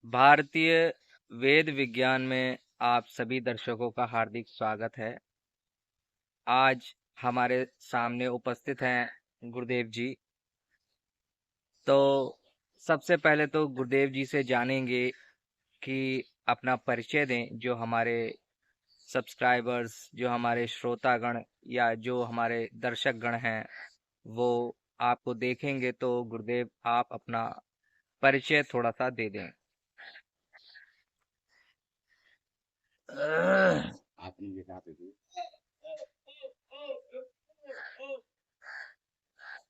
भारतीय वेद विज्ञान में आप सभी दर्शकों का हार्दिक स्वागत है। आज हमारे सामने उपस्थित हैं गुरुदेव जी। तो सबसे पहले तो गुरुदेव जी से जानेंगे कि अपना परिचय दें, जो हमारे सब्सक्राइबर्स, जो हमारे श्रोतागण या जो हमारे दर्शक गण हैं, वो आपको देखेंगे। तो गुरुदेव, आप अपना परिचय थोड़ा सा दे दें। आपने लिखा तो थी।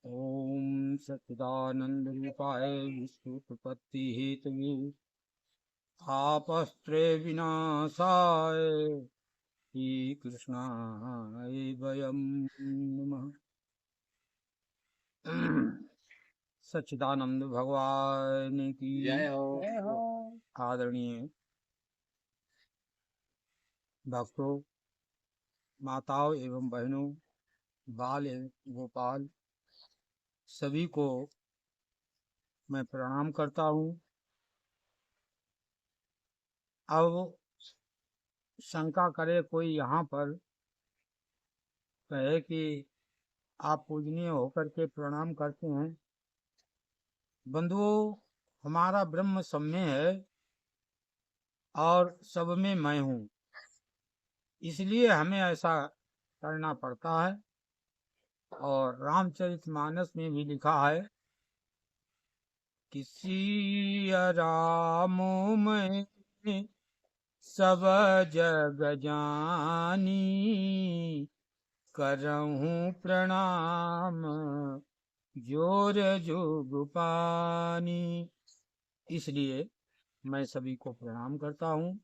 ओम सच्चिदानंद रूपाय विष्णुपत्ति हेतवे आपस्त्रे विनाशाय श्री कृष्णाय वयम नमः। सच्चिदानंद भगवान की जय हो। आदरणीय भक्तों, माताओं एवं बहनों, बाल एवं गोपाल, सभी को मैं प्रणाम करता हूँ। अब शंका करे कोई यहाँ पर, कहे कि आप पूजनीय होकर के प्रणाम करते हैं। बंधुओं, हमारा ब्रह्म सब में है और सब में मैं हूँ, इसलिए हमें ऐसा करना पड़ता है। और रामचरितमानस में भी लिखा है कि सिया राम मैं सब जग जानी, करहूँ प्रणाम जोर जोग पानी। इसलिए मैं सभी को प्रणाम करता हूँ।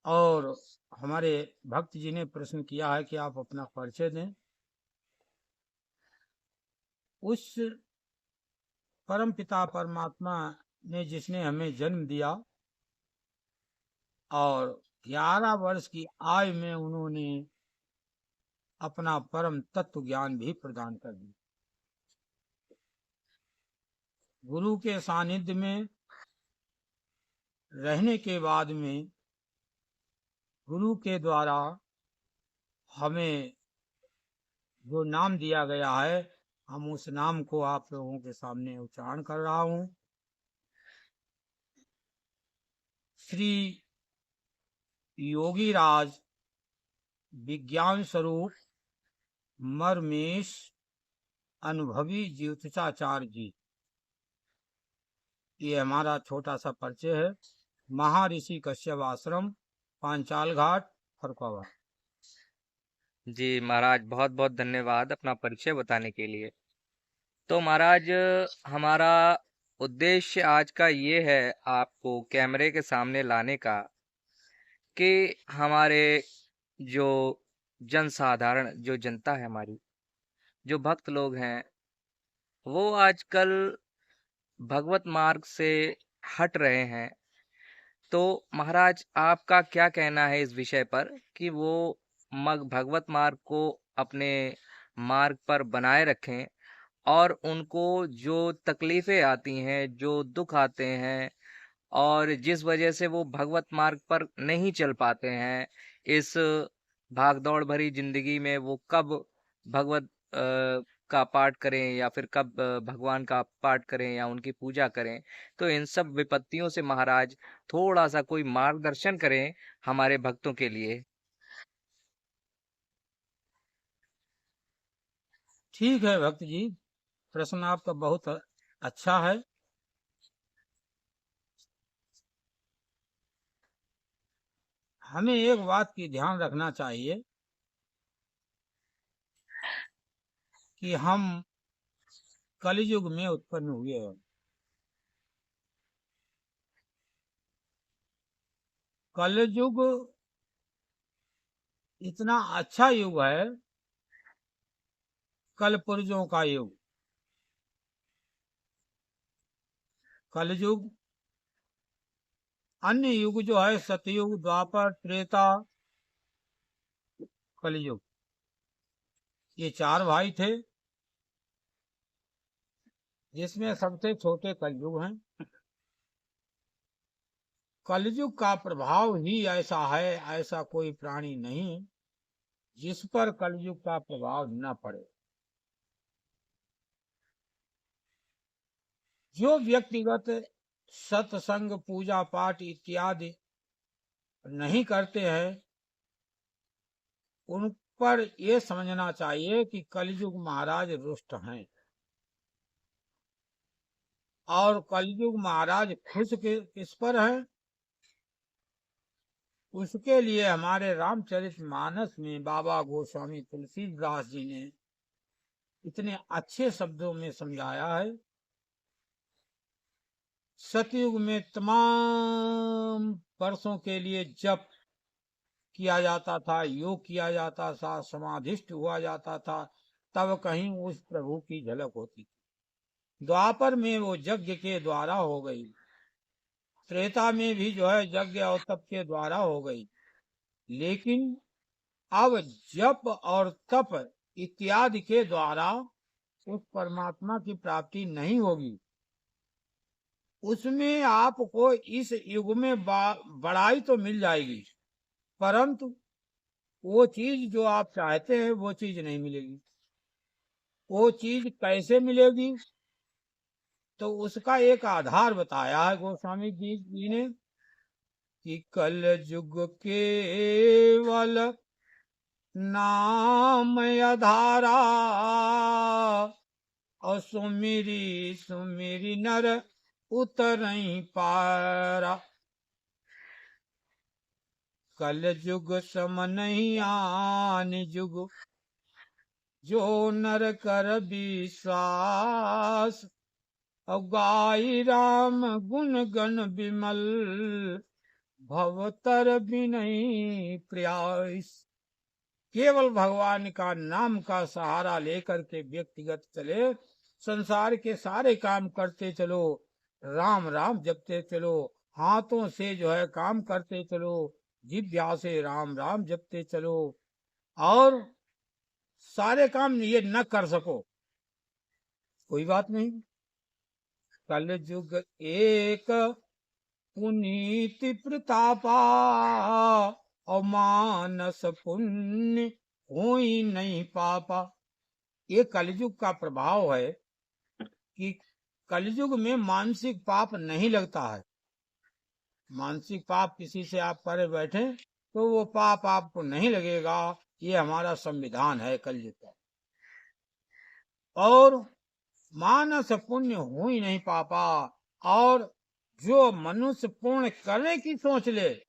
और हमारे भक्त जी ने प्रश्न किया है कि आप अपना परिचय दें। उस परम पिता परमात्मा ने, जिसने हमें जन्म दिया और 11 वर्ष की आयु में उन्होंने अपना परम तत्व ज्ञान भी प्रदान कर दिया। गुरु के सानिध्य में रहने के बाद में गुरु के द्वारा हमें जो नाम दिया गया है, हम उस नाम को आप लोगों के सामने उच्चारण कर रहा हूँ। श्री योगीराज विज्ञान स्वरूप मरमेश अनुभवी ज्योतिषाचार्य जी, ये हमारा छोटा सा परिचय है। महर्षि कश्यप आश्रम, पांचाल घाट, फरुखाबाद। जी महाराज, बहुत बहुत धन्यवाद अपना परिचय बताने के लिए। तो महाराज, हमारा उद्देश्य आज का ये है आपको कैमरे के सामने लाने का कि हमारे जो जनसाधारण, जो जनता है हमारी, जो भक्त लोग हैं, वो आजकल भगवत मार्ग से हट रहे हैं। तो महाराज, आपका क्या कहना है इस विषय पर कि वो मग भगवत मार्ग को अपने मार्ग पर बनाए रखें, और उनको जो तकलीफें आती हैं, जो दुख आते हैं, और जिस वजह से वो भगवत मार्ग पर नहीं चल पाते हैं, इस भागदौड़ भरी जिंदगी में वो कब भगवत का पाठ करें, या फिर कब भगवान का पाठ करें या उनकी पूजा करें। तो इन सब विपत्तियों से महाराज थोड़ा सा कोई मार्गदर्शन करें हमारे भक्तों के लिए। ठीक है भक्त जी, प्रश्न आपका बहुत अच्छा है। हमें एक बात की ध्यान रखना चाहिए कि हम कलयुग में उत्पन्न हुए हैं। कलयुग इतना अच्छा युग है, कल पुरजों का युग। कलयुग, अन्य युग जो है सतयुग, द्वापर, त्रेता, कलयुग, ये चार भाई थे, जिसमें सबसे छोटे कलयुग हैं। कलयुग का प्रभाव ही ऐसा है, ऐसा कोई प्राणी नहीं जिस पर कलयुग का प्रभाव न पड़े। जो व्यक्तिगत सत्संग, पूजा पाठ इत्यादि नहीं करते हैं, उन पर ये समझना चाहिए कि कलयुग महाराज रुष्ट हैं, और कलयुग महाराज खुश किस पर है, उसके लिए हमारे रामचरितमानस में बाबा गोस्वामी तुलसीदास जी ने इतने अच्छे शब्दों में समझाया है। सतयुग में तमाम वर्षों के लिए जप किया जाता था, योग किया जाता था, समाधिष्ट हुआ जाता था, तब कहीं उस प्रभु की झलक होती थी। द्वापर में वो यज्ञ के द्वारा हो गई, त्रेता में भी जो है यज्ञ और तप के द्वारा हो गई, लेकिन अब जप और तप इत्यादि के द्वारा उस परमात्मा की प्राप्ति नहीं होगी। उसमें आपको इस युग में बड़ाई तो मिल जाएगी, परंतु वो चीज जो आप चाहते हैं वो चीज नहीं मिलेगी। वो चीज कैसे मिलेगी, तो उसका एक आधार बताया है गोस्वामी जी ने कि कल युग केवल नाम आधारा, और सुमिरी सुमिरी नर उतरई पारा। कल युग सम नहीं आन युग, जो नर कर विश्वास, और गाई राम गुण गण विमल, भवतर बिनई प्रयास। केवल भगवान का नाम का सहारा लेकर के व्यक्तिगत चले, संसार के सारे काम करते चलो, राम राम जपते चलो, हाथों से जो है काम करते चलो, जिह्वा से राम राम जपते चलो, और सारे काम ये न कर सको कोई बात नहीं। कल युग एक पुनीत प्रतापा, और मानस पुण्य कोई नहीं पापा। ये कलयुग का प्रभाव है कि कलयुग में मानसिक पाप नहीं लगता है। मानसिक पाप किसी से आप करे बैठे तो वो पाप आपको नहीं लगेगा, ये हमारा संविधान है कलयुग का। और मानस पुण्य हो ही नहीं पापा, और जो मनुष्य पूर्ण करने की सोच ले,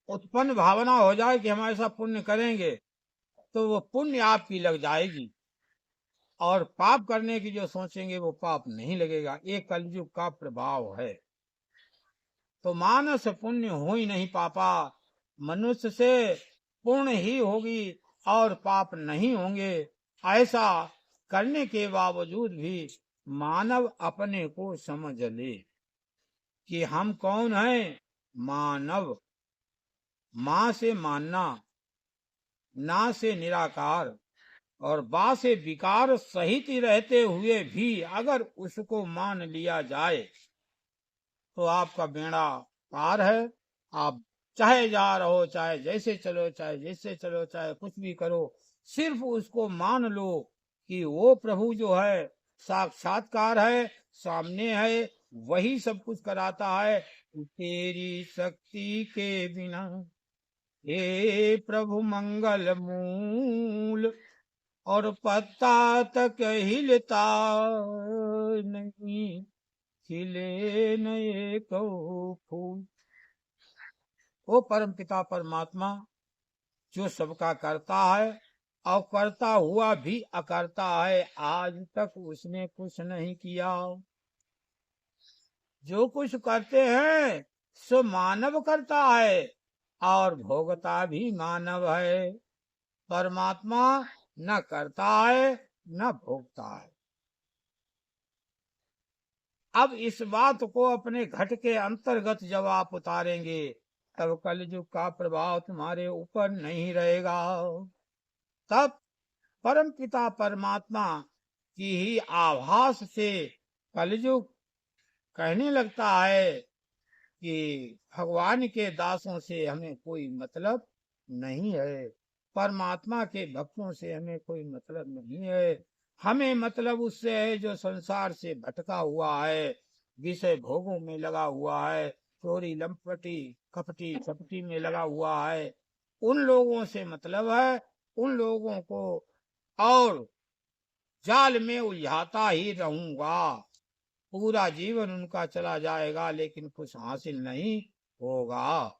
उत्पन्न भावना हो जाए कि हम ऐसा पुण्य करेंगे, तो वो पुण्य आपकी लग जाएगी, और पाप करने की जो सोचेंगे वो पाप नहीं लगेगा। ये कलयुग का प्रभाव है। तो मानस पुण्य हो ही नहीं पापा, मनुष्य से पूर्ण ही होगी और पाप नहीं होंगे। ऐसा करने के बावजूद भी मानव अपने को समझ ले कि हम कौन हैं। मानव, मां से मानना, ना से निराकार, और बा से विकार सहित रहते हुए भी अगर उसको मान लिया जाए तो आपका बेड़ा पार है। आप चाहे जा रहो, चाहे जैसे चलो, चाहे जैसे चलो, चाहे कुछ भी करो, सिर्फ उसको मान लो कि वो प्रभु जो है साक्षात्कार है, सामने है, वही सब कुछ कराता है। तेरी शक्ति के बिना हे प्रभु मंगल मूल, और पत्ता तक हिलता नहीं, खिले न एक फूल। वो परम पिता परमात्मा जो सबका करता है और करता हुआ भी अकर्ता है, आज तक उसने कुछ नहीं किया। जो कुछ करते हैं सो मानव करता है, और भोगता भी मानव है। परमात्मा न करता है न भोगता है। अब इस बात को अपने घट के अंतर्गत जब आप उतारेंगे, तब कलयुग का प्रभाव तुम्हारे ऊपर नहीं रहेगा। तब परम पिता परमात्मा की ही आभास से कलयुग कहने लगता है कि भगवान के दासों से हमें कोई मतलब नहीं है, परमात्मा के भक्तों से हमें कोई मतलब नहीं है। हमें मतलब उससे है जो संसार से भटका हुआ है, विषय भोगों में लगा हुआ है, चोरी लंपटी कपटी चपटी में लगा हुआ है। उन लोगों से मतलब है। उन लोगों को और जाल में उलझाता ही रहूंगा। पूरा जीवन उनका चला जाएगा लेकिन कुछ हासिल नहीं होगा।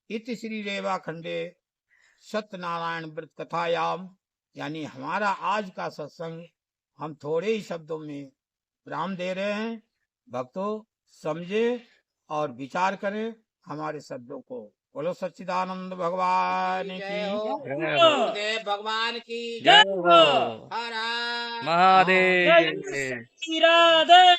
इति श्री रेवा खंडे सत्यनारायण व्रत कथायाम, यानी हमारा आज का सत्संग हम थोड़े ही शब्दों में विराम दे रहे हैं। भक्तों समझे और विचार करें हमारे शब्दों को। बोलो सच्चिदानंद भगवान जय की हो जय हो। गुरुदेव भगवान की जय जय हो। हर हर हाँ महादेव। जय श्री राधे।